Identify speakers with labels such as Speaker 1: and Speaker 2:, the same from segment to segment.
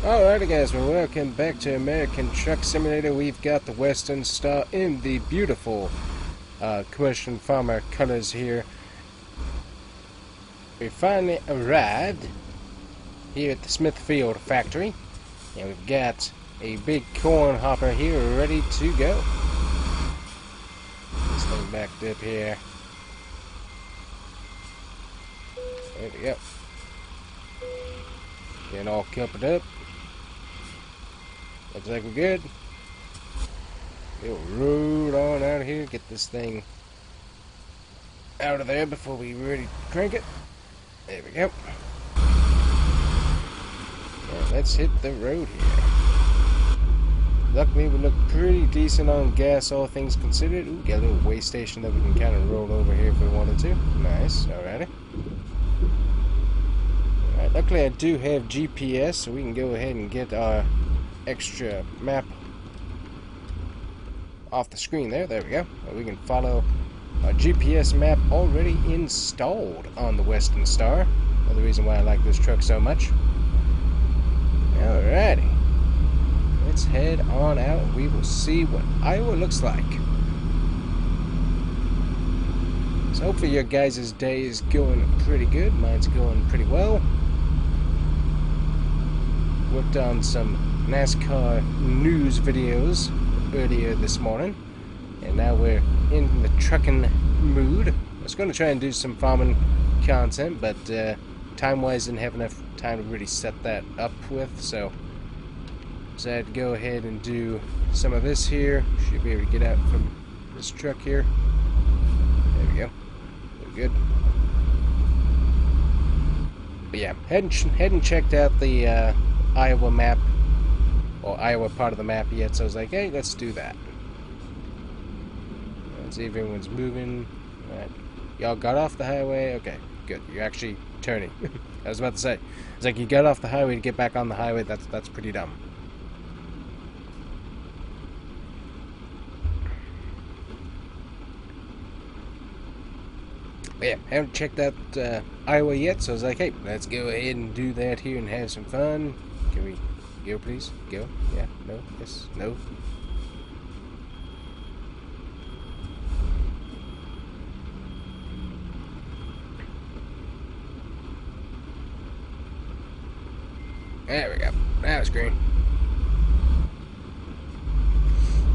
Speaker 1: Alrighty guys, well welcome back to American Truck Simulator. We've got the Western Star in the beautiful Combustion Farmer colors here. We finally arrived here at the Smithfield factory, and we've got a big corn hopper here ready to go. This thing backed up here. There we go. Getting all coupled up. Looks like we're good. We'll roll on out of here, get this thing out of there before we really crank it. There we go. Now let's hit the road here. Luckily we look pretty decent on gas, all things considered. Ooh, got a little way station that we can kind of roll over here if we wanted to. Nice, alrighty. Alright, luckily I do have GPS, so we can go ahead and get our extra map off the screen there. There we go. We can follow our GPS map already installed on the Western Star. Another reason why I like this truck so much. Alrighty. Let's head on out and we will see what Iowa looks like. So hopefully your guys' day is going pretty good. Mine's going pretty well. Worked on some NASCAR news videos earlier this morning, and now we're in the trucking mood. I was going to try and do some farming content, but time-wise didn't have enough time to really set that up with, so decided to go ahead and do some of this here. Should be able to get out from this truck here. There we go. We're good. But yeah, hadn't checked out the Iowa map, or Iowa part of the map yet, so I was like, hey, let's do that. Let's see if everyone's moving. Alright. Y'all got off the highway? Okay, good. You're actually turning. I was about to say. It's like you got off the highway to get back on the highway. That's pretty dumb. But yeah, haven't checked out Iowa yet, so I was like, hey, let's go ahead and do that here and have some fun. Can we go, please? Go? Yeah? No? Yes? No? There we go. Now it's green.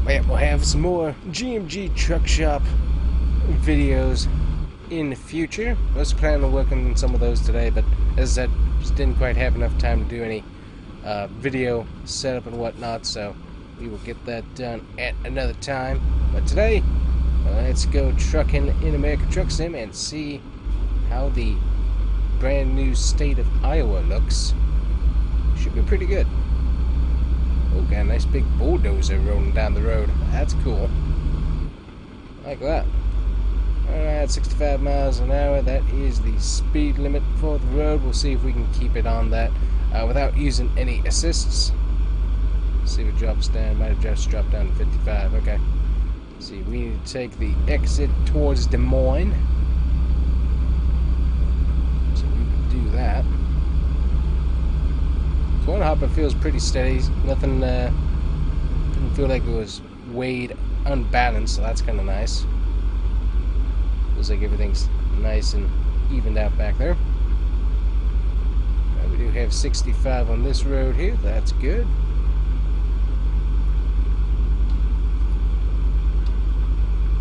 Speaker 1: Well, yeah, we'll have some more GMG Truck Shop videos in the future. I was planning on working on some of those today, but as I said, just didn't quite have enough time to do any video setup and whatnot, so we will get that done at another time. But today, let's go trucking in American Truck Sim and see how the brand new state of Iowa looks. Should be pretty good. Oh, got a nice big bulldozer rolling down the road. That's cool. Like that. Alright, 65 miles an hour. That is the speed limit for the road. We'll see if we can keep it on that without using any assists. See if it drops down. Might have just dropped down to 55. Okay. See, we need to take the exit towards Des Moines. So we can do that. Corn hopper feels pretty steady. Nothing, didn't feel like it was weighed unbalanced, so that's kind of nice. Feels like everything's nice and evened out back there. We do have 65 on this road here. That's good.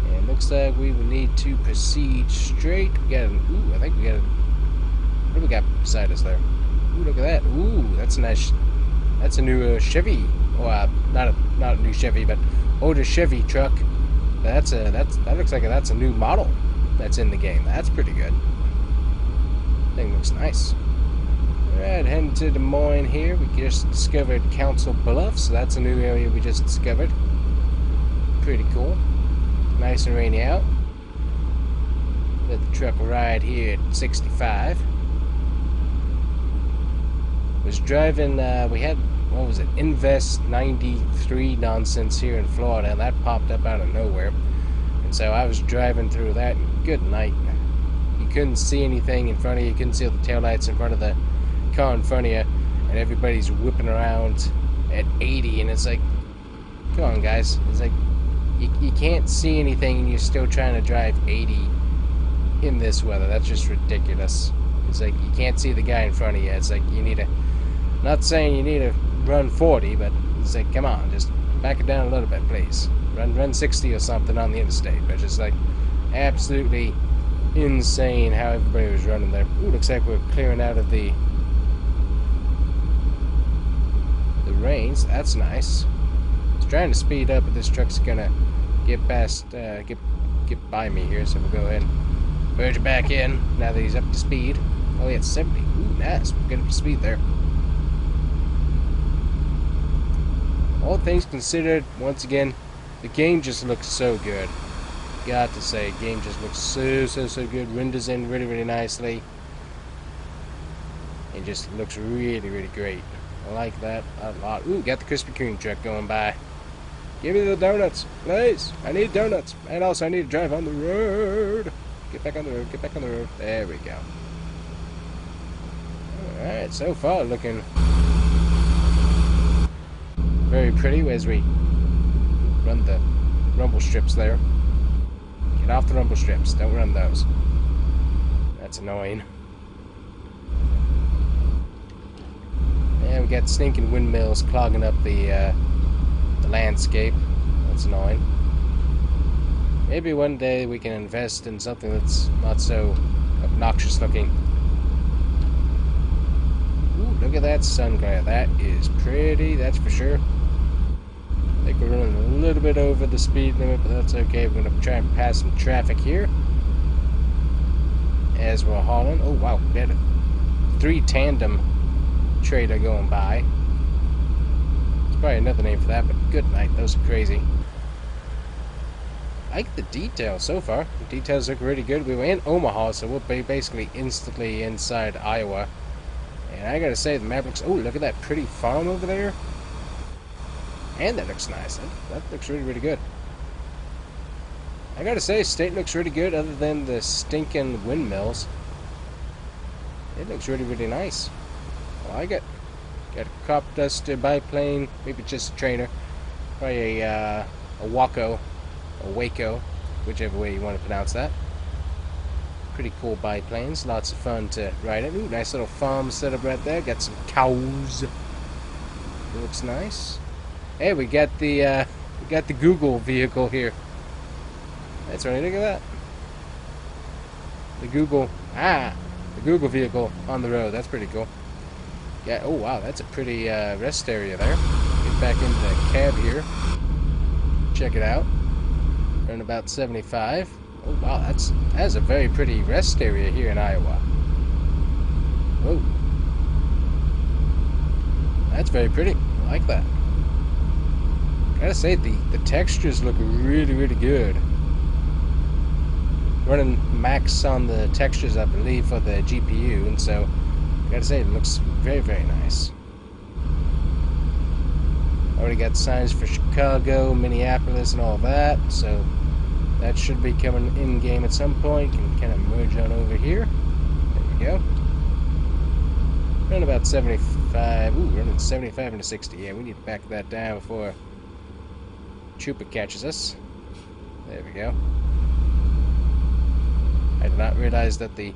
Speaker 1: And looks like we will need to proceed straight. We got an, ooh, I think we got a, what do we got beside us there? Ooh, look at that. Ooh, that's a nice, that's a new Chevy. Or not a new Chevy, but older Chevy truck. That looks like that's a new model that's in the game. That's pretty good. Thing looks nice. Alright, heading to Des Moines here. We just discovered Council Bluffs, so that's a new area we just discovered. Pretty cool. Nice and rainy out. Let the truck ride here at 65. Was driving, we had, what was it, Invest 93 nonsense here in Florida, and that popped up out of nowhere. And so I was driving through that, and good night. You couldn't see anything in front of you, you couldn't see the taillights in front of the car in front of you, and everybody's whipping around at 80, and it's like, come on, guys. It's like, you can't see anything, and you're still trying to drive 80 in this weather. That's just ridiculous. It's like, you can't see the guy in front of you. It's like, you need to, not saying you need to run 40, but it's like, come on, just back it down a little bit, please. Run 60 or something on the interstate. But just like, absolutely insane how everybody was running there. Ooh, looks like we're clearing out of the rains. That's nice. I was trying to speed up, but this truck's gonna get past, get by me here, so we'll go ahead and merge it back in now that he's up to speed. Oh yeah, it's 70. Ooh, nice. We'll get up to speed there. All things considered, once again, the game just looks so good. Got to say, game just looks so good. Renders in really nicely. It just looks really great. I like that a lot. Ooh, got the Krispy Kreme truck going by. Give me the donuts, please. I need donuts. And also I need to drive on the road. Get back on the road, get back on the road. There we go. Alright, so far looking very pretty as we run the rumble strips there. Get off the rumble strips. Don't run those. That's annoying. And we got stinking windmills clogging up the landscape. That's annoying. Maybe one day we can invest in something that's not so obnoxious looking. Ooh, look at that sun glare. That is pretty, that's for sure. I think we're running a little bit over the speed limit, but that's okay. We're going to try and pass some traffic here as we're hauling. Oh, wow. We had a 3 tandem trailer going by. There's probably another name for that, but good night. Those are crazy. I like the details so far. The details look really good. We were in Omaha, so we'll be basically instantly inside Iowa. And I gotta say, the map looks... Oh, look at that pretty farm over there. And that looks nice. That looks really good. I gotta say, state looks really good other than the stinking windmills. It looks really nice. Well, I got a crop duster biplane, maybe just a trainer. Probably a Waco, or Waco, whichever way you want to pronounce that. Pretty cool biplanes, lots of fun to ride in. Ooh, nice little farm setup right there. Got some cows. Looks nice. Hey, we got the Google vehicle here. That's right. Look at that. The Google vehicle on the road. That's pretty cool. Yeah. Oh wow, that's a pretty rest area there. Get back into the cab here. Check it out. Running about 75. Oh wow, that's a very pretty rest area here in Iowa. Whoa. That's very pretty. I like that. Gotta say, the textures look really good. Running max on the textures, I believe, for the GPU, and so gotta say, it looks very nice. Already got signs for Chicago, Minneapolis, and all that, so that should be coming in game at some point. Can kind of merge on over here. There we go. Running about 75. Ooh, running 75 into 60. Yeah, we need to back that down before Trooper catches us. There we go. I did not realize that the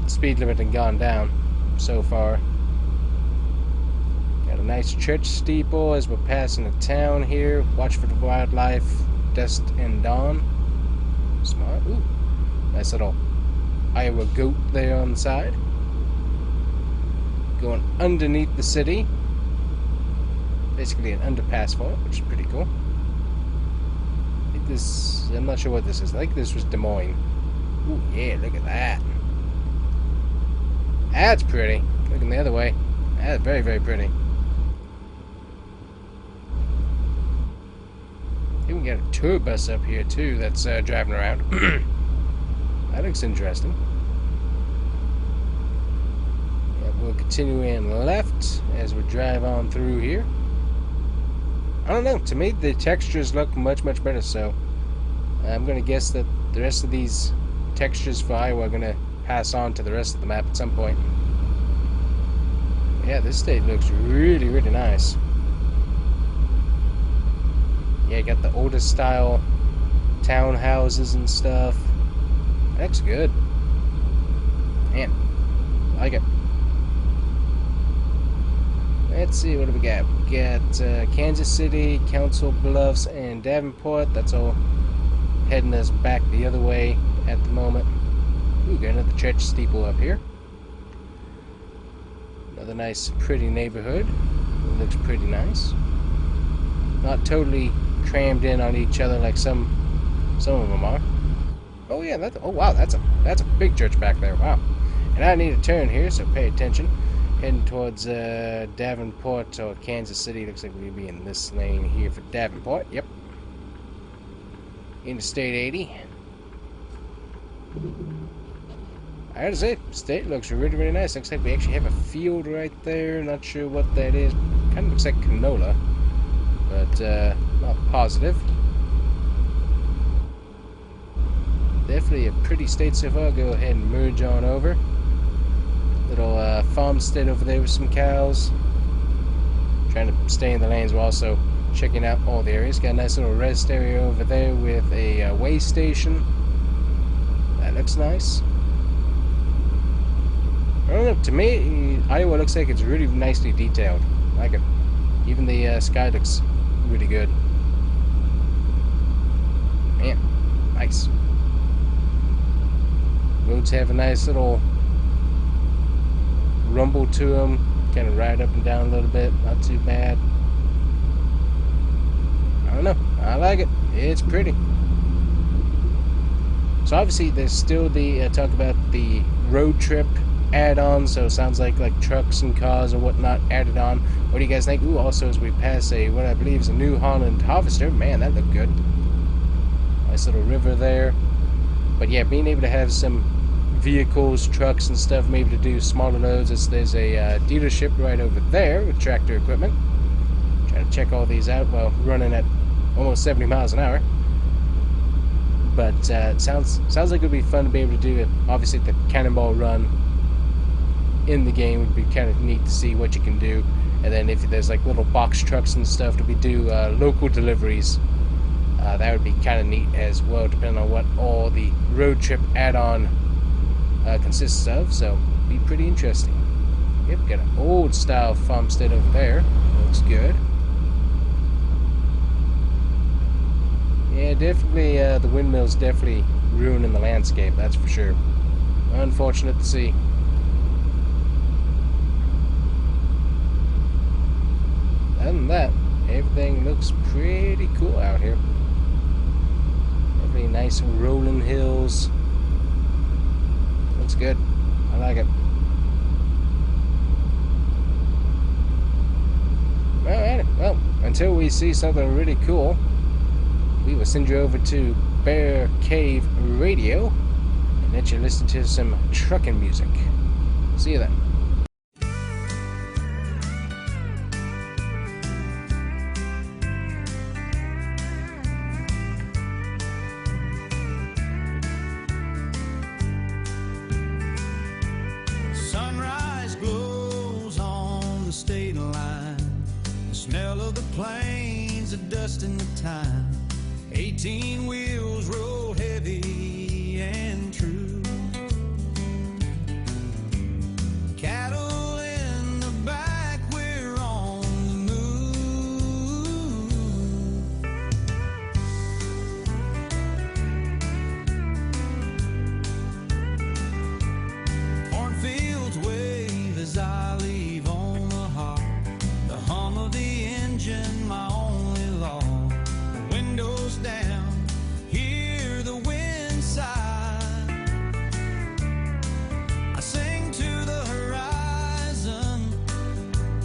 Speaker 1: speed limit had gone down so far. Got a nice church steeple as we're passing a town here. Watch for the wildlife, dusk and dawn. Smart. Ooh, nice little Iowa goat there on the side. Going underneath the city. Basically an underpass for it, which is pretty cool. I think this... I'm not sure what this is. I think this was Des Moines. Ooh, yeah, look at that. That's pretty. Looking the other way. That's very pretty. We got a tour bus up here too that's driving around. That looks interesting. Yeah, we'll continue in left as we drive on through here. I don't know, to me the textures look much better, so I'm gonna guess that the rest of these textures for Iowa are gonna pass on to the rest of the map at some point. Yeah, this state looks really, really nice. Yeah, you got the oldest style townhouses and stuff. Looks good. Man, I like it. Let's see, what do we got? We got Kansas City, Council Bluffs, and Davenport. That's all heading us back the other way at the moment. Ooh, got another church steeple up here. Another nice, pretty neighborhood. It looks pretty nice. Not totally crammed in on each other like some of them are. Oh yeah, oh wow, that's a big church back there. Wow. And I need a turn here, so pay attention. Heading towards Davenport or Kansas City. Looks like we'll be in this lane here for Davenport. Yep. Interstate 80. I gotta say, state looks really, really nice. Looks like we actually have a field right there. Not sure what that is. Kind of looks like canola, but not positive. Definitely a pretty state so far. Go ahead and merge on over. Little farmstead over there with some cows. Trying to stay in the lanes while also checking out all the areas. Got a nice little rest area over there with a way station. That looks nice. I don't know, to me, Iowa looks like it's really nicely detailed. I like it. Even the sky looks really good. Man, nice. Roads have a nice little rumble to them. Kind of ride up and down a little bit. Not too bad. I don't know. I like it. It's pretty. So obviously there's still the talk about the road trip add-on. So it sounds like trucks and cars and whatnot added on. What do you guys think? Ooh, also as we pass what I believe is a New Holland harvester. Man, that looked good. Nice little river there. But yeah, being able to have some vehicles, trucks and stuff, maybe to do smaller loads. There's a dealership right over there with tractor equipment. Trying to check all these out while running at almost 70 miles an hour. But it sounds like it would be fun to be able to do it. Obviously the cannonball run in the game would be kind of neat to see what you can do. And then if there's like little box trucks and stuff to do local deliveries, that would be kind of neat as well, depending on what all the road trip add-on consists of. So be pretty interesting. Yep, got an old style farmstead over there. Looks good. Yeah, definitely the windmill's definitely ruining the landscape, that's for sure. Unfortunate to see. Other than that, everything looks pretty cool out here. Really nice rolling hills. Looks good. I like it. Alright, well, until we see something really cool, we will send you over to Bear Cave Radio and let you listen to some trucking music. See you then.
Speaker 2: Sunrise glows on the state line. The smell of the plains, the dust and the time. 18 wheels roll heavy and true. Cattle in the back, we're on the move. Cornfields wave as I leave Omaha. The hum of the engine, my only law. Windows down, hear the wind sigh. I sing to the horizon,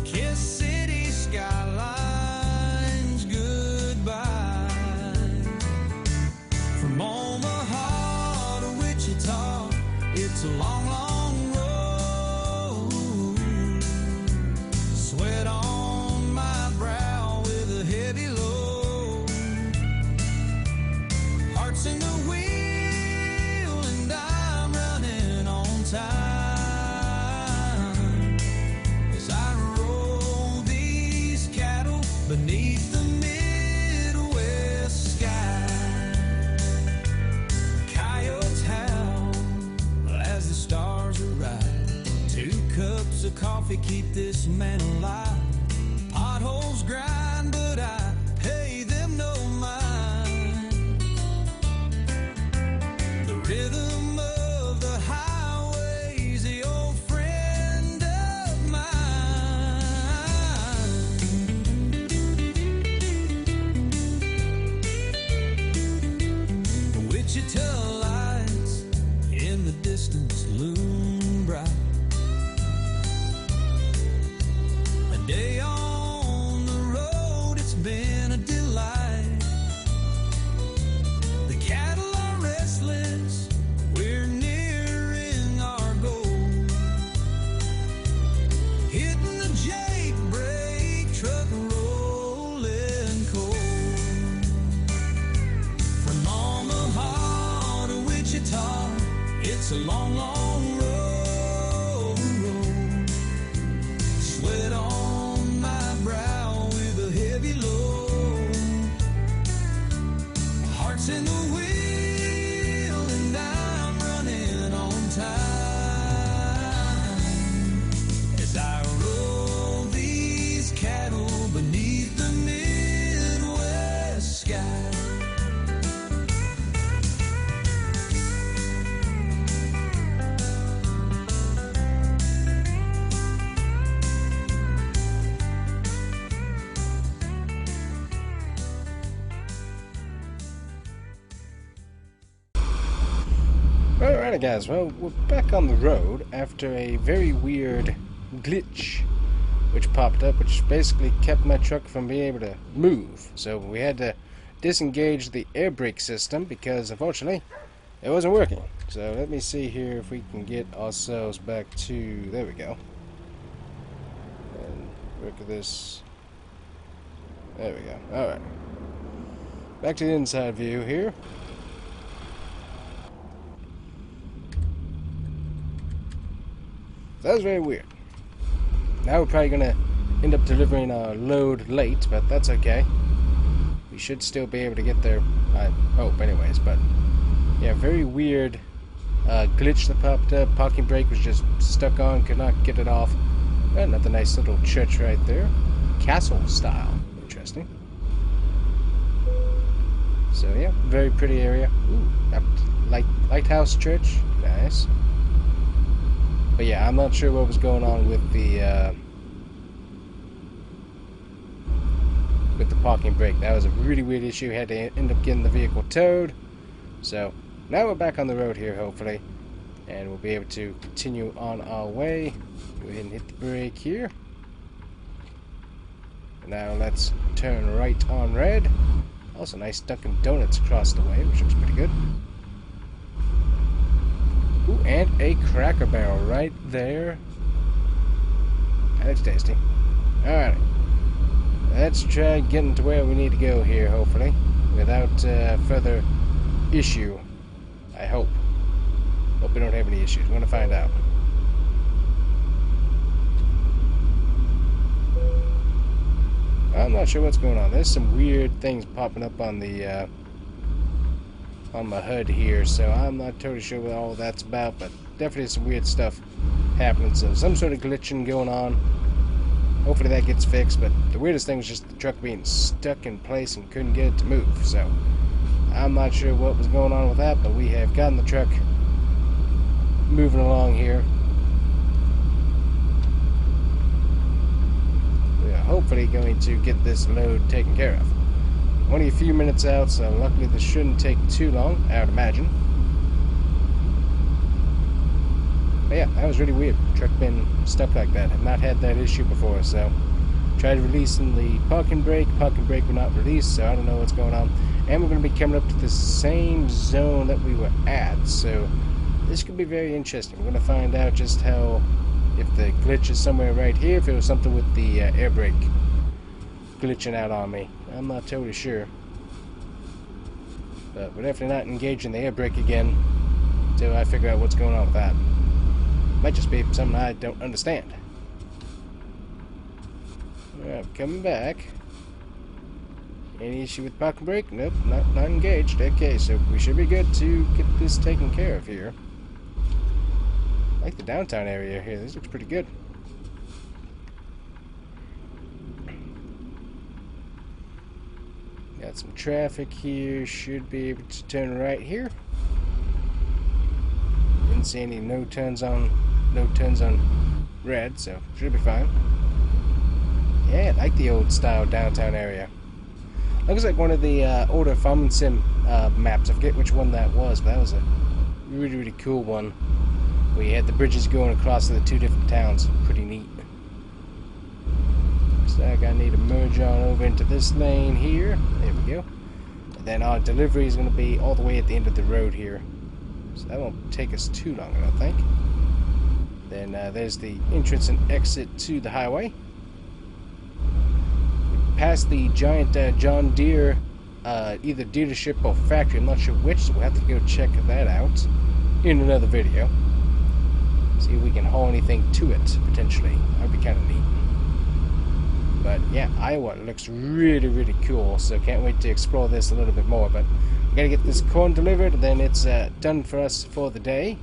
Speaker 2: kiss city skylines goodbye. From Omaha to Wichita, it's a long, long road. Sweat on my brow with a heavy load. Heart's in the wheel and I'm running on time as I coffee keep this man alive. Potholes grind, but I pay them no mind. The rhythm of the highway's the old friend of mine. The Wichita lights in the distance loom bright. A day on the road, it's been a delight. The cattle are restless, we're nearing our goal. Hitting the Jake brake, truck rolling coal. From Omaha to Wichita, it's a long, long road. Sweat on my brow with a heavy load. Heart's in the wheel and I'm running on time as I roll these cattle beneath the Midwest sky.
Speaker 1: Alright guys, well, we're back on the road after a very weird glitch which popped up, which basically kept my truck from being able to move. So we had to disengage the air brake system because unfortunately it wasn't working. So let me see here if we can get ourselves back to, there we go. And look at this. There we go. Alright. Back to the inside view here. That was very weird. Now we're probably going to end up delivering our load late, but that's okay. We should still be able to get there, I hope anyways, but yeah, very weird glitch that popped up. Parking brake was just stuck on, could not get it off. Another nice little church right there. Castle style. Interesting. So yeah, very pretty area. Ooh, lighthouse church. Nice. But yeah, I'm not sure what was going on with the parking brake. That was a really weird issue. Had to end up getting the vehicle towed. So now we're back on the road here, hopefully, and we'll be able to continue on our way. Go ahead and hit the brake here. And now let's turn right on red. Also, nice Dunkin' Donuts across the way, which looks pretty good. Ooh, and a Cracker Barrel right there. That looks tasty. Alright. Let's try getting to where we need to go here, hopefully. Without further issue. I hope. Hope we don't have any issues. We're going to find out. I'm not sure what's going on. There's some weird things popping up on the on my HUD here, so I'm not totally sure what all that's about, but definitely some weird stuff happening. So some sort of glitching going on. Hopefully that gets fixed, but the weirdest thing was just the truck being stuck in place and couldn't get it to move. So I'm not sure what was going on with that, but we have gotten the truck moving along here. We are hopefully going to get this load taken care of. Only a few minutes out, so luckily this shouldn't take too long, I would imagine. But yeah, that was really weird. Truck been stuck like that. I've not had that issue before, so tried releasing the parking brake would not release, so I don't know what's going on. And we're going to be coming up to the same zone that we were at, so this could be very interesting. We're going to find out just how, if the glitch is somewhere right here, if it was something with the air brake glitching out on me. I'm not totally sure. But we're definitely not engaging the air brake again until I figure out what's going on with that. Might just be something I don't understand. Alright, coming back. Any issue with parking brake? Nope, not engaged. Okay, so we should be good to get this taken care of here. I like the downtown area here. This looks pretty good. Got some traffic here. Should be able to turn right here. Didn't see any no turns on red, so should be fine. Yeah, I like the old style downtown area. Looks like one of the older Farming Sim maps. I forget which one that was, but that was a really, really cool one. We had the bridges going across the two different towns. Pretty neat. Looks like I need to merge on over into this lane here. There we go. And then our delivery is going to be all the way at the end of the road here. So that won't take us too long, I don't think. Then there's the entrance and exit to the highway. Past the giant John Deere either dealership or factory. I'm not sure which, so we'll have to go check that out in another video. See if we can haul anything to it, potentially. That would be kind of neat. But yeah, Iowa looks really, really cool, so can't wait to explore this a little bit more. But we gotta get this corn delivered, and then it's done for us for the day.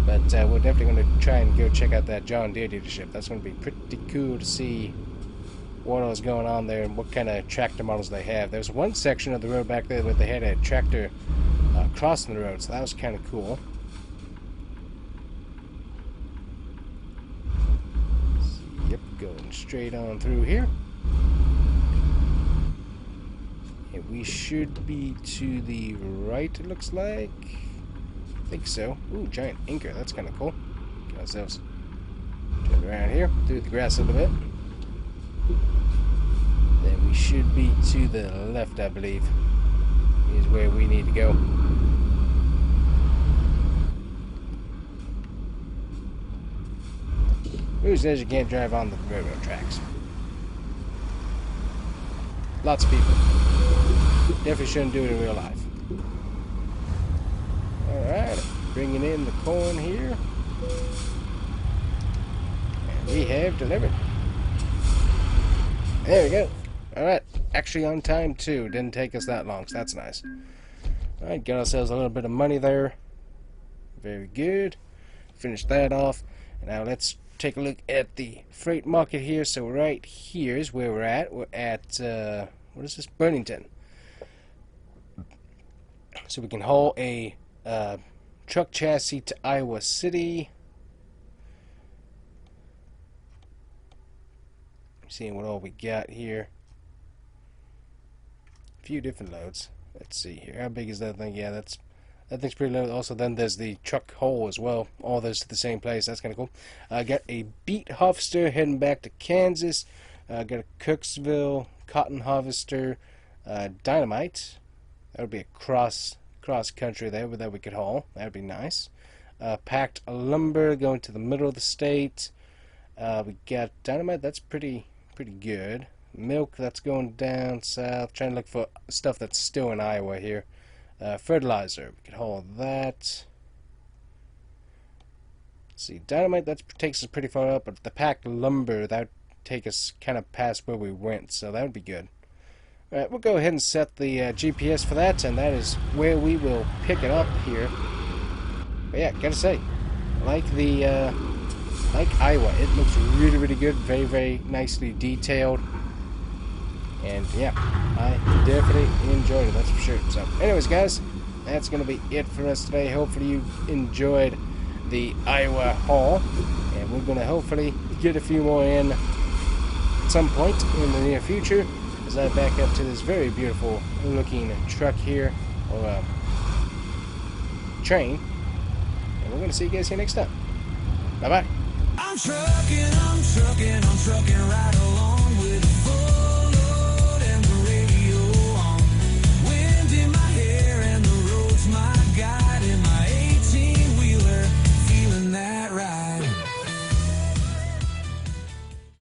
Speaker 1: But we're definitely going to try and go check out that John Deere dealership. That's going to be pretty cool to see what was going on there and what kind of tractor models they have. There's one section of the road back there where they had a tractor crossing the road, so that was kind of cool. Yep, going straight on through here. And we should be to the right, it looks like. I think so. Ooh, giant anchor. That's kind of cool. Get ourselves turn around here, through the grass a little bit. Then we should be to the left, I believe, is where we need to go. Who says you can't drive on the railroad tracks? Lots of people. Definitely shouldn't do it in real life. Alright, bringing in the corn here. And we have delivered. There we go. Alright, actually on time too. Didn't take us that long, so that's nice. Alright, got ourselves a little bit of money there. Very good. Finished that off. And now let's take a look at the freight market here. So right here is where we're at. We're at, what is this? Burlington. So we can haul a truck chassis to Iowa City. Seeing what all we got here. A few different loads. Let's see here. How big is that thing? Yeah, that thing's pretty low. Also, then there's the truck haul as well. All those to the same place. That's kind of cool. Got a beet harvester heading back to Kansas. Got a Cooksville cotton harvester. Dynamite. That would be a cross country there that we could haul. That would be nice. Packed lumber going to the middle of the state. We got dynamite. That's pretty good. Milk, that's going down south. Trying to look for stuff that's still in Iowa here. Fertilizer, we could haul that. Let's see, dynamite, that takes us pretty far up, but the packed lumber, that would take us kind of past where we went, so that would be good. Alright, we'll go ahead and set the GPS for that, and that is where we will pick it up here. But yeah, gotta say, like Iowa, it looks really, really good, very, very nicely detailed. And yeah, I definitely enjoyed it, that's for sure. So anyways, guys, that's going to be it for us today. Hopefully you enjoyed the Iowa haul. And we're going to hopefully get a few more in at some point in the near future as I back up to this very beautiful looking truck here, or train. And we're going to see you guys here next time. Bye-bye.
Speaker 2: I'm trucking right along.